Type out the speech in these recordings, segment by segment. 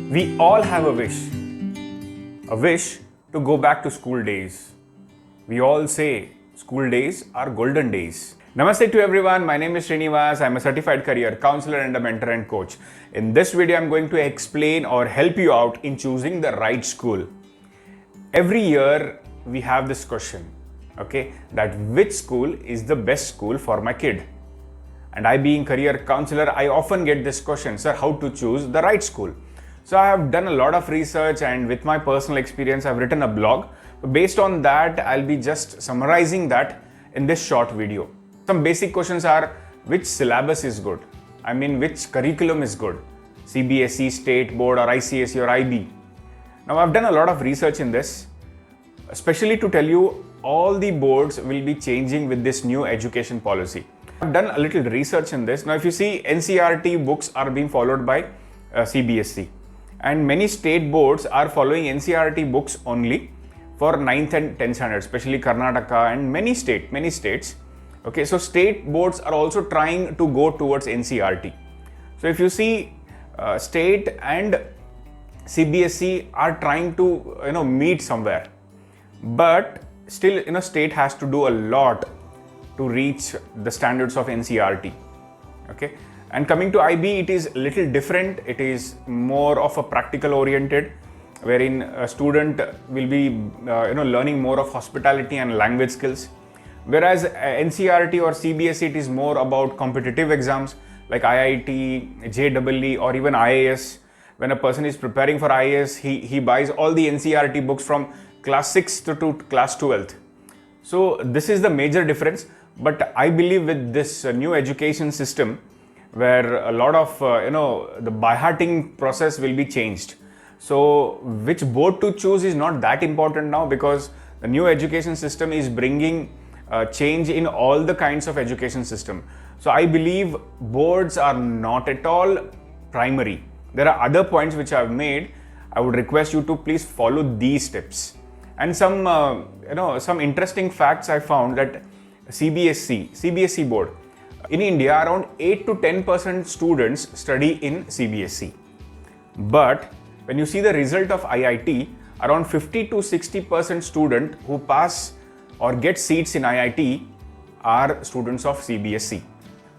We all have a wish to go back to school days. We all say school days are golden days. Namaste to everyone, my name is Srinivas. I'm a certified career counselor and a mentor and coach. In this video, I'm going to explain or help you out in choosing the right school. Every year, we have this question, okay, that which school is the best school for my kid? And I being career counselor, I often get this question, sir, how to choose the right school? So I have done a lot of research, and with my personal experience, I've written a blog. Based on that, I'll be just summarizing that in this short video. Some basic questions are, which syllabus is good? I mean, which curriculum is good? CBSE, State Board, or ICSE or IB? Now, I've done a lot of research in this, especially to tell you all the boards will be changing with this new education policy. I've done a little research in this. Now, if you see, NCERT books are being followed by CBSE. And many state boards are following NCERT books only for 9th and 10th standards, especially Karnataka and many states. Okay, so state boards are also trying to go towards NCERT. So if you see, state and CBSE are trying to meet somewhere, but still state has to do a lot to reach the standards of NCERT. Okay. And coming to IB, it is a little different. It is more of a practical oriented, wherein a student will be learning more of hospitality and language skills. Whereas NCERT or CBSE, it is more about competitive exams like IIT, JEE or even IAS. When a person is preparing for IAS, he buys all the NCERT books from class 6th to class 12th. So this is the major difference. But I believe with this new education system, where a lot of the by-hearting process will be changed. So which board to choose is not that important now, because the new education system is bringing change in all the kinds of education system. So I believe boards are not at all primary. There are other points which I have made. I would request you to please follow these steps. And some interesting facts I found that CBSE board, in India, around 8 to 10% students study in CBSE. But when you see the result of IIT, around 50 to 60% students who pass or get seats in IIT are students of CBSE.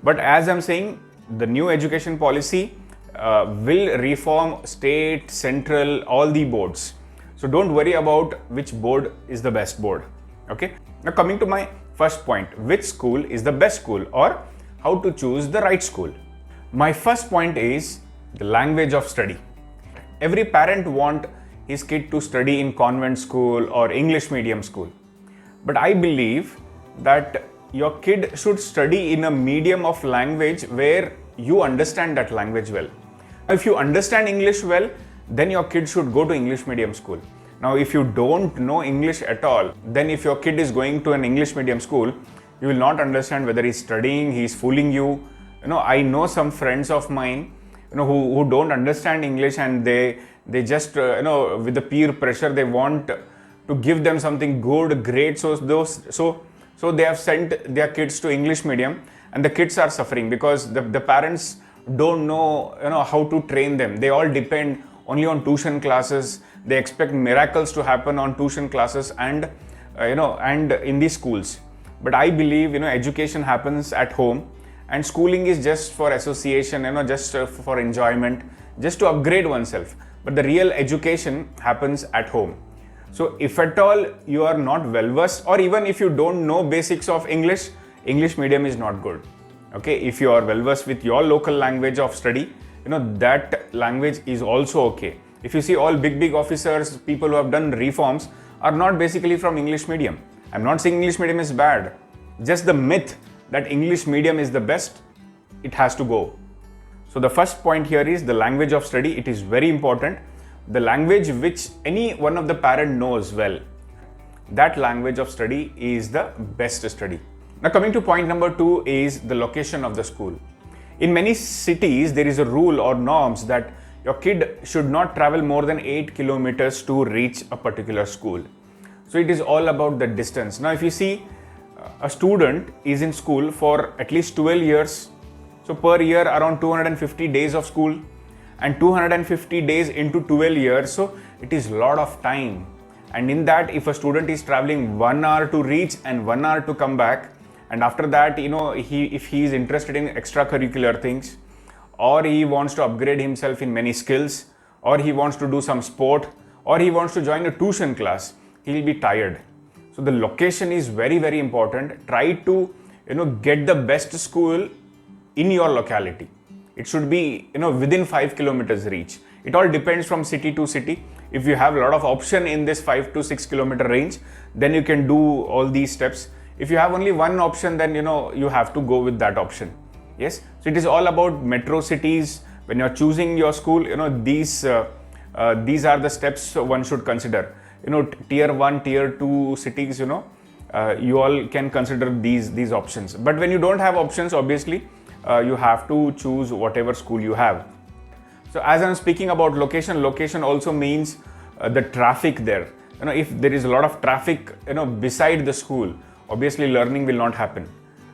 But as I'm saying, the new education policy will reform state, central, all the boards. So don't worry about which board is the best board. Okay. Now coming to my first point, which school is the best school, or how to choose the right school. My first point is the language of study. Every parent wants his kid to study in convent school or English medium school. But I believe that your kid should study in a medium of language where you understand that language well. If you understand English well, then your kid should go to English medium school. Now, if you don't know English at all, then if your kid is going to an English medium school, you will not understand whether he's studying, he's fooling you. I know some friends of mine, who don't understand English, and they just, with the peer pressure, they want to give them something good, great. So they have sent their kids to English medium, and the kids are suffering because the parents don't know, how to train them. They all depend only on tuition classes. They expect miracles to happen on tuition classes and in these schools. But I believe, education happens at home, and schooling is just for association, just for enjoyment, just to upgrade oneself. But the real education happens at home. So if at all you are not well versed, or even if you don't know basics of English medium is not good. Okay, if you are well versed with your local language of study, that language is also okay. If you see all big officers, people who have done reforms are not basically from English medium. I'm not saying English medium is bad. Just the myth that English medium is the best, it has to go. So the first point here is the language of study. It is very important. The language which any one of the parent knows well, that language of study is the best study. Now coming to point number 2 is the location of the school. In many cities, there is a rule or norms that your kid should not travel more than 8 kilometers to reach a particular school. So it is all about the distance. Now if you see, a student is in school for at least 12 years. So per year around 250 days of school, and 250 days into 12 years. So it is a lot of time. And in that, if a student is traveling 1 hour to reach and 1 hour to come back, and after that, if he is interested in extracurricular things, or he wants to upgrade himself in many skills, or he wants to do some sport, or he wants to join a tuition class, he will be tired. So the location is very, very important. Try to, get the best school in your locality. It should be, within 5 kilometers reach. It all depends from city to city. If you have a lot of option in this 5 to 6 kilometer range, then you can do all these steps. If you have only one option, then, you have to go with that option. Yes. So it is all about metro cities. When you're choosing your school, these are the steps one should consider. Tier 1, tier 2 cities, you all can consider these options. But when you don't have options, obviously, you have to choose whatever school you have. So as I'm speaking about location also means the traffic there. If there is a lot of traffic, beside the school, obviously learning will not happen.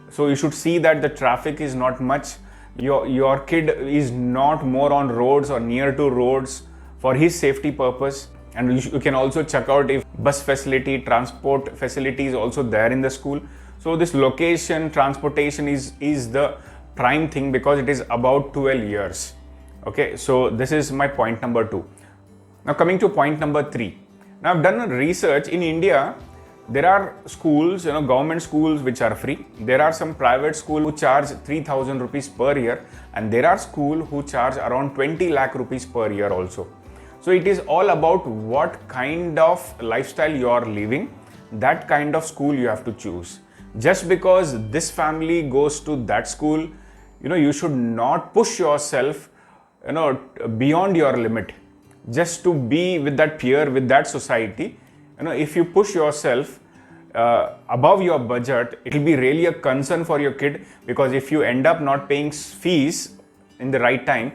So you should see that the traffic is not much. Your kid is not more on roads or near to roads for his safety purpose. And you can also check out if bus facility, transport facility is also there in the school. So this location, transportation is the prime thing, because it is about 12 years. Okay, so this is my point number 2. Now coming to point number 3. Now I've done a research in India. There are schools, government schools which are free. There are some private schools who charge 3,000 rupees per year, and there are schools who charge around 20 lakh rupees per year also. So it is all about what kind of lifestyle you are living, that kind of school you have to choose. Just because this family goes to that school, you should not push yourself, beyond your limit, just to be with that peer, with that society. If you push yourself above your budget, it will be really a concern for your kid, because if you end up not paying fees in the right time,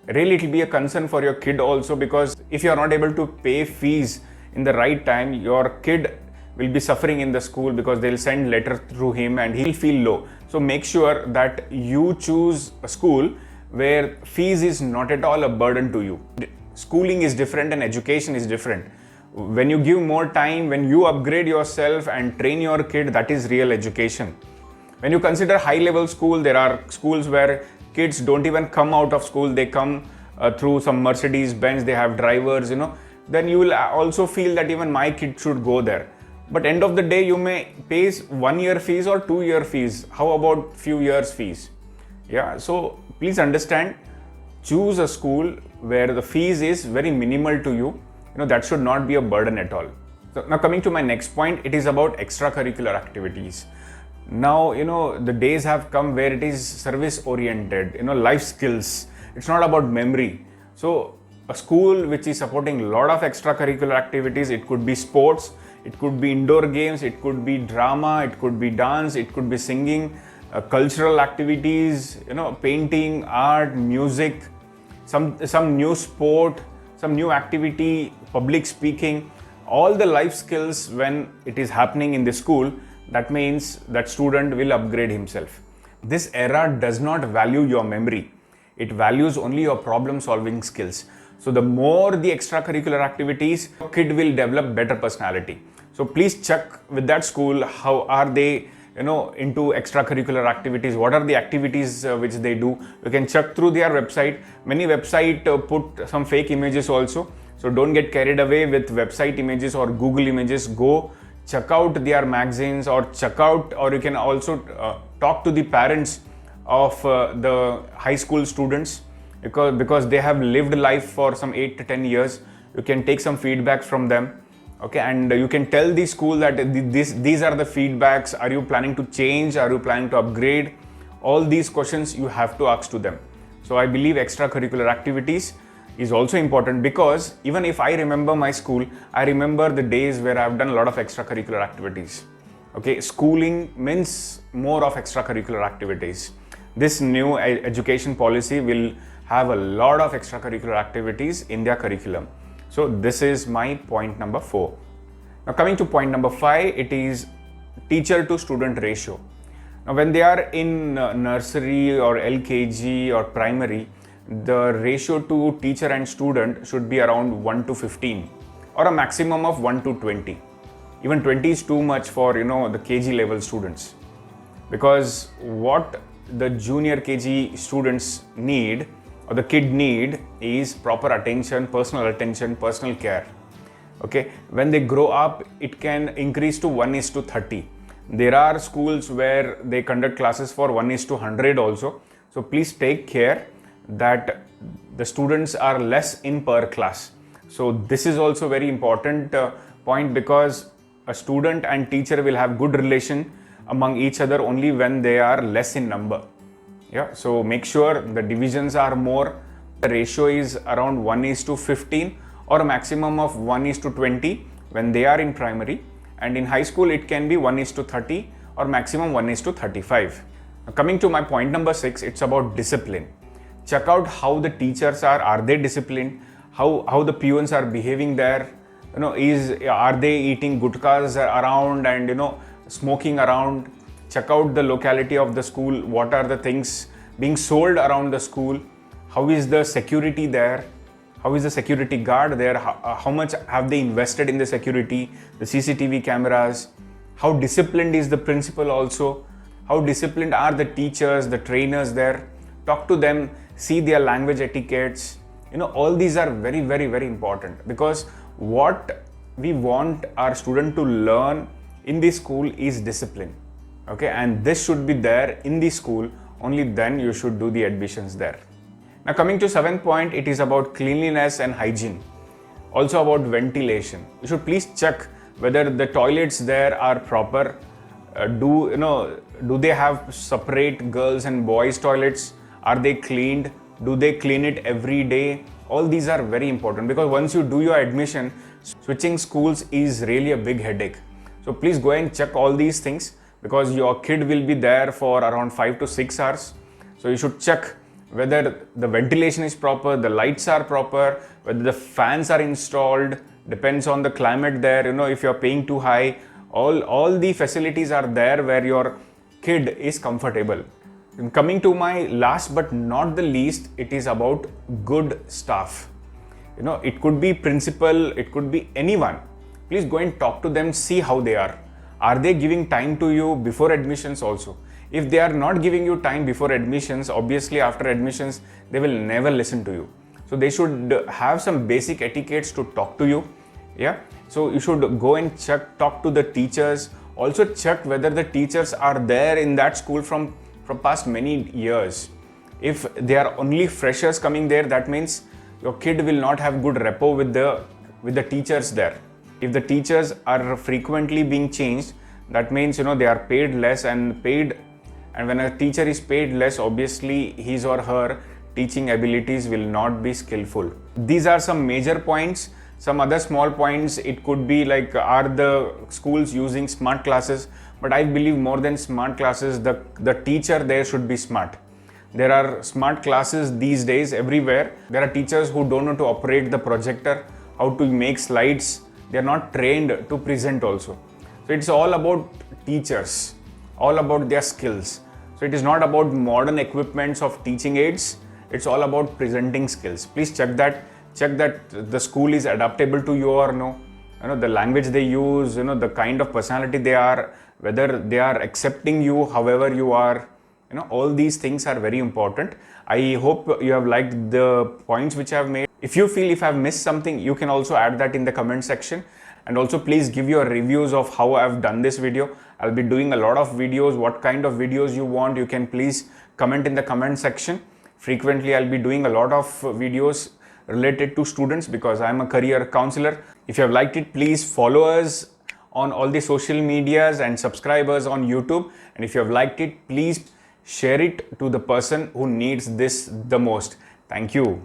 really it will be a concern for your kid also, because if you are not able to pay fees in the right time, your kid will be suffering in the school, because they'll send letter through him and he'll feel low. So make sure that you choose a school where fees is not at all a burden to you. Schooling is different and education is different. When you give more time, when you upgrade yourself and train your kid, that is real education. When you consider high level school, there are schools where kids don't even come out of school. They come through some Mercedes Benz, they have drivers, then you will also feel that even my kid should go there. But end of the day, you may pay 1 year fees or 2 year fees. How about few years fees? Yeah, so please understand, choose a school where the fees is very minimal to you. That should not be a burden at all. So now coming to my next point, it is about extracurricular activities. Now, the days have come where it is service oriented, life skills. It's not about memory. So a school which is supporting a lot of extracurricular activities, it could be sports, it could be indoor games, it could be drama, it could be dance, it could be singing, cultural activities, painting, art, music, some new sport, some new activity, public speaking, all the life skills. When it is happening in the school, that means that student will upgrade himself. This era does not value your memory. It values only your problem solving skills. So the more the extracurricular activities, your kid will develop better personality. So please check with that school, how are they into extracurricular activities, what are the activities which they do. You can check through their website. Many website put some fake images also, so don't get carried away with website images or Google images. Go check out their magazines, or you can also talk to the parents of the high school students, because they have lived life for some 8 to 10 years. You can take some feedbacks from them. Okay, and you can tell the school that these are the feedbacks. Are you planning to change? Are you planning to upgrade? All these questions you have to ask to them. So I believe extracurricular activities is also important, because even if I remember my school, I remember the days where I've done a lot of extracurricular activities. Okay, schooling means more of extracurricular activities. This new education policy will have a lot of extracurricular activities in their curriculum. So this is my point number 4. Now coming to point number 5, it is teacher to student ratio. Now, when they are in nursery or LKG or primary, the ratio to teacher and student should be around 1 to 15 or a maximum of 1 to 20. Even 20 is too much for the KG level students, because what the junior KG students need or the kid need is proper attention, personal care. Okay, when they grow up, it can increase to 1:30. There are schools where they conduct classes for 1:100 also. So please take care that the students are less in per class. So this is also very important point, because a student and teacher will have good relation among each other only when they are less in number. Yeah, so make sure the divisions are more. The ratio is around 1:15 or a maximum of 1:20 when they are in primary, and in high school it can be 1:30 or maximum 1:35. Now, coming to my point number 6, it's about discipline. Check out how the teachers are they disciplined, how the peons are behaving there. Are they eating gutkas around and smoking around? Check out the locality of the school. What are the things being sold around the school? How is the security there? How is the security guard there? How much have they invested in the security, the CCTV cameras? How disciplined is the principal also? How disciplined are the teachers, the trainers there? Talk to them, see their language etiquettes. All these are very, very, very important, because what we want our student to learn in the school is discipline. Okay, and this should be there in the school. Only then you should do the admissions there. Now, coming to 7th point, it is about cleanliness and hygiene. Also about ventilation. You should please check whether the toilets there are proper. Do they have separate girls and boys toilets? Are they cleaned? Do they clean it every day? All these are very important, because once you do your admission, switching schools is really a big headache. So please go and check all these things, because your kid will be there for around 5 to 6 hours. So you should check whether the ventilation is proper, the lights are proper, whether the fans are installed. Depends on the climate there. If you're paying too high, all the facilities are there where your kid is comfortable. And coming to my last but not the least, it is about good staff. It could be principal, it could be anyone. Please go and talk to them, see how they are. Are they giving time to you before admissions also? If they are not giving you time before admissions, obviously after admissions, they will never listen to you. So they should have some basic etiquettes to talk to you. Yeah. So you should go and talk to the teachers. Also check whether the teachers are there in that school from past many years. If they are only freshers coming there, that means your kid will not have good rapport with the teachers there. If the teachers are frequently being changed, that means they are paid less, and when a teacher is paid less, obviously his or her teaching abilities will not be skillful. These are some major points. Some other small points, it could be like, are the schools using smart classes? But I believe more than smart classes, the teacher there should be smart. There are smart classes these days everywhere. There are teachers who don't know to operate the projector, how to make slides. They are not trained to present also. So it's all about teachers, all about their skills. So it is not about modern equipments of teaching aids. It's all about presenting skills. Please check that the school is adaptable to you or no. The language they use, the kind of personality they are, whether they are accepting you however you are. All these things are very important. I hope you have liked the points which I have made. If you feel if I have missed something, you can also add that in the comment section. And also please give your reviews of how I have done this video. I'll be doing a lot of videos. What kind of videos you want, you can please comment in the comment section. Frequently, I'll be doing a lot of videos related to students, because I'm a career counselor. If you have liked it, please follow us on all the social medias and subscribe us on YouTube. And if you have liked it, please share it to the person who needs this the most. Thank you.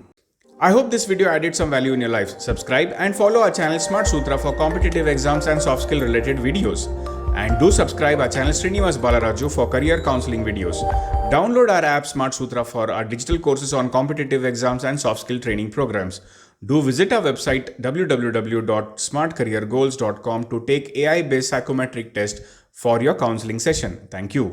I hope this video added some value in your life. Subscribe and follow our channel Smart Sutra for competitive exams and soft skill related videos. And do subscribe our channel Srinivas Balaraju for career counseling videos. Download our app Smart Sutra for our digital courses on competitive exams and soft skill training programs. Do visit our website www.smartcareergoals.com to take AI-based psychometric test for your counseling session. Thank you.